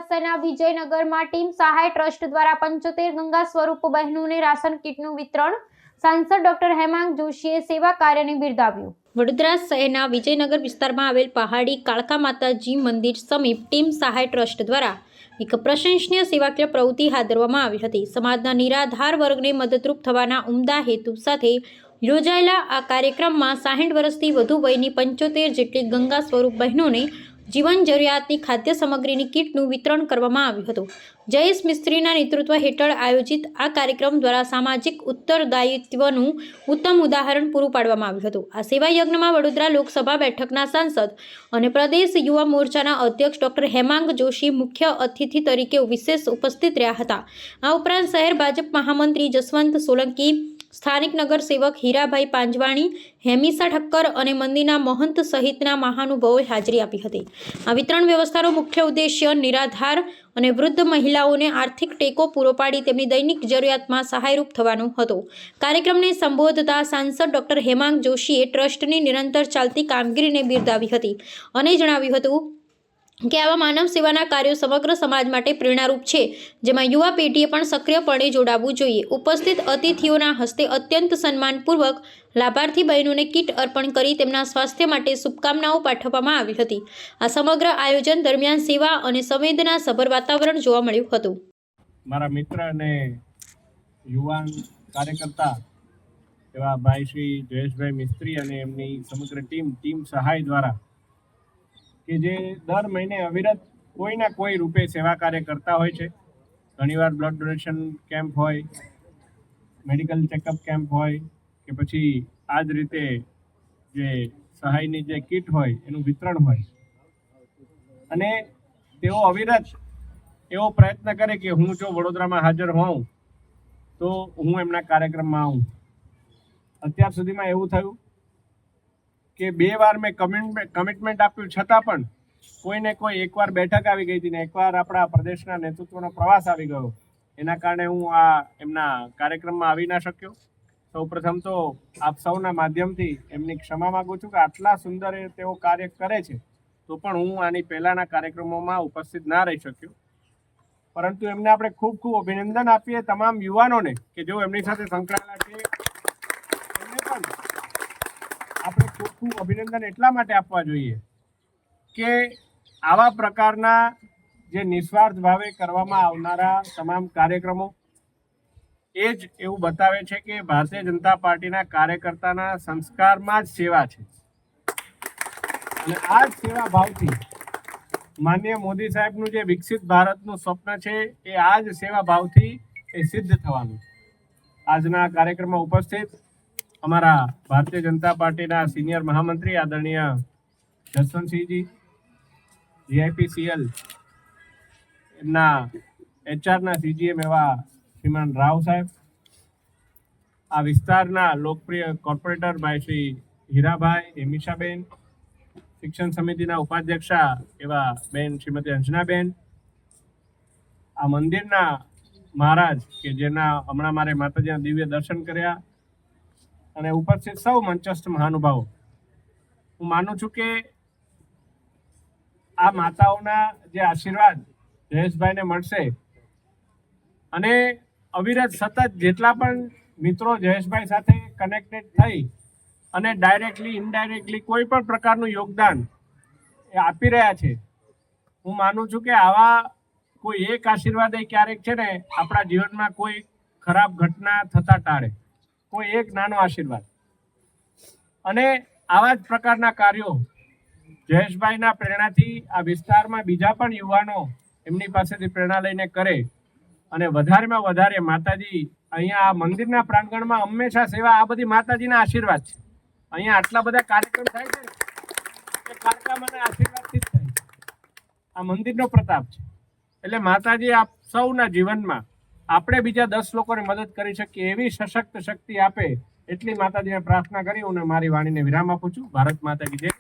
શહેરના વિજયનગરમાં ટીમ સહાય ટ્રસ્ટ દ્વારા 75 ગંગા સ્વરૂપ બહેનોને રાશન કીટનું વિતરણ સાંસદ ડોક્ટર હેમાંગ જોશીએ સેવા કાર્યને બિરદાવ્યું। વડોદરા શહેરના વિજયનગર વિસ્તારમાં આવેલ પહાડી કાળકા માતાજી મંદિર સમીપ ટીમ સહાય ટ્રસ્ટ દ્વારા એક પ્રશંસનીય સેવાકીય પ્રવૃત્તિ હાથ ધરવામાં આવી હતી। સમાજના નિરાધાર વર્ગને મદદરૂપ થવાના ઉમદા હેતુ સાથે યોજાયેલા આ કાર્યક્રમમાં 60 વર્ષથી વધુ વયની 75 જેટલી ગંગા સ્વરૂપ બહેનોને જીવન જરૂરિયાતની ખાદ્ય સામગ્રીની કીટનું વિતરણ કરવામાં આવ્યું હતું। જયેશ મિસ્ત્રીના નેતૃત્વ હેઠળ આયોજિત આ કાર્યક્રમ દ્વારા સામાજિક ઉત્તરદાયિત્વનું ઉત્તમ ઉદાહરણ પૂરું પાડવામાં આવ્યું હતું। આ સેવા યજ્ઞમાં વડોદરા લોકસભા બેઠકના સાંસદ અને પ્રદેશ યુવા મોરચાના અધ્યક્ષ ડોક્ટર હેમાંગ જોશી મુખ્ય અતિથિ તરીકે વિશેષ ઉપસ્થિત રહ્યા હતા। આ ઉપરાંત શહેર ભાજપ મહામંત્રી જસવંત સોલંકી, સ્થાનિક નગરસેવક હીરાભાઈ પાંજવાણી, હેમિસા ઠક્કર અને મંદિરના મહંત સહિતના મહાનુભાવોએ હાજરી આપી હતી। આ વિતરણ વ્યવસ્થાનો મુખ્ય ઉદ્દેશ્ય નિરાધાર અને વૃદ્ધ મહિલાઓને આર્થિક ટેકો પૂરો પાડી તેમની દૈનિક જરૂરિયાતમાં સહાયરૂપ થવાનો હતો। કાર્યક્રમને સંબોધતા સાંસદ ડોક્ટર હેમાંગ જોશીએ ટ્રસ્ટની નિરંતર ચાલતી કામગીરીને બિરદાવી હતી અને જણાવ્યું હતું કે આવા માનવ સેવાના કાર્યો સમગ્ર સમાજ માટે પ્રેરણારૂપ છે, જેમાં યુવા પેઢીએ પણ સક્રિયપણે જોડાવવું જોઈએ। ઉપસ્થિત અતિથિઓના હસ્તે અત્યંત સન્માનપૂર્વક લાભાર્થી બહેનોને કીટ અર્પણ કરી તેમના સ્વાસ્થ્ય માટે શુભકામનાઓ પાઠવવામાં આવી હતી। આ સમગ્ર આયોજન દરમિયાન સેવા અને સંવેદનાસભર વાતાવરણ જોવા મળ્યું હતું। મારા મિત્ર અને યુવાન કાર્યકર્તા એવા ભાઈ શ્રી જયેશભાઈ મિસ્ત્રી અને એમની સમગ્ર ટીમ સહાય દ્વારા કે જે દર મહિને અવિરત કોઈના કોઈ રૂપે સેવા કાર્ય કરતા હોય છે। ઘણીવાર બ્લડ ડોનેશન કેમ્પ હોય, મેડિકલ ચેકઅપ કેમ્પ હોય કે પછી આ જ રીતે જે સહાયની જે કીટ હોય એનું વિતરણ હોય અને તેઓ અવિરત એવો પ્રયત્ન કરે કે હું જો વડોદરામાં હાજર હોઉં તો હું એમના કાર્યક્રમમાં આવું। અત્યાર સુધીમાં એવું થયું કે 2 વાર મેં કમિટમેન્ટ આપ્યું છતાં પણ કોઈને કોઈ એકવાર બેઠક આવી ગઈ હતી ને એકવાર આપણા પ્રદેશના નેતૃત્વનો પ્રવાસ આવી ગયો, એના કારણે હું આ એમના કાર્યક્રમમાં આવી ના શક્યો। સૌપ્રથમ તો આપ સૌના માધ્યમથી એમની ક્ષમા માગું છું કે આટલા સુંદર તેઓ કાર્ય કરે છે તો પણ હું આની પહેલાંના કાર્યક્રમોમાં ઉપસ્થિત ના રહી શક્યો, પરંતુ એમને આપણે ખૂબ ખૂબ અભિનંદન આપીએ। તમામ યુવાનોને કે જેઓ એમની સાથે સંકળાયેલા છે એમને પણ આપણે ખૂબ ખૂબ અભિનંદન એટલા માટે આપવા જોઈએ કે આવા પ્રકારના જે નિસ્વાર્થ ભાવે કરવામાં આવનારા તમામ કાર્યક્રમો એ જ એવું બતાવે છે કે ભારતીય જનતા પાર્ટીના કાર્યકર્તાના સંસ્કારમાં જ સેવા છે અને આ જ સેવા ભાવથી માનનીય મોદી સાહેબનું જે વિકસિત ભારતનું સ્વપ્ન છે એ આ જ સેવા ભાવથી એ સિદ્ધ થવાનું। આજના કાર્યક્રમમાં ઉપસ્થિત અમારા ભારતીય જનતા પાર્ટીના સિનિયર મહામંત્રી આદરણીય જસવંતસિંહજી, જીઆઈપીસીએલ એમના એચઆરના સીજીએમ એવા શ્રીમાન રાવ સાહેબ, આ વિસ્તારના લોકપ્રિય કોર્પોરેટર ભાઈ શ્રી હીરાભાઈ, હેમિશાબેન, શિક્ષણ સમિતિના ઉપાધ્યક્ષા એવા બેન શ્રીમતી અંજનાબેન, આ મંદિરના મહારાજ કે જેના હમણાં મારે માતાજીના દિવ્ય દર્શન કર્યા અને ઉપસ્થિત સૌ મંચસ્થ મહાનુભાવો, હું માનું છું કે આ માતાઓના જે આશીર્વાદ જયેશભાઈને મળશે અને અવિરત સતત જેટલા પણ મિત્રો જયેશભાઈ સાથે કનેક્ટેડ થઈ અને ડાયરેક્ટલી ઇનડાયરેક્ટલી કોઈ પણ પ્રકારનું યોગદાન એ આપી રહ્યા છે, હું માનું છું કે આવા કોઈ એક આશીર્વાદ એ ક્યારેક છે ને આપણા જીવનમાં કોઈ ખરાબ ઘટના થતા ટાળે, કોઈ એક નાનો આશીર્વાદ। અને આવા જ પ્રકારના કાર્યો જયેશભાઈના પ્રેરણાથી આ વિસ્તારમાં બીજા પણ યુવાનો એમની પાસેથી પ્રેરણા લઈને કરે અને વધારેમાં વધારે માતાજી અહીંયા આ મંદિરના પ્રાંગણમાં હંમેશા સેવા, આ બધી માતાજીના આશીર્વાદ છે। અહીંયા આટલા બધા કાર્યક્રમ થાય છે કે કાળકામાના આશીર્વાદથી જ થાય, આ મંદિરનો પ્રતાપ છે। એટલે માતાજી આપ સૌના જીવનમાં આપણે બીજા 10 લોકોને મદદ કરી શકીએ એવી સશક્ત શક્તિ આપે એટલી માતાજીને પ્રાર્થના કરી હું મારી વાણીને વિરામ આપું છું। ભારત માતા કી જય।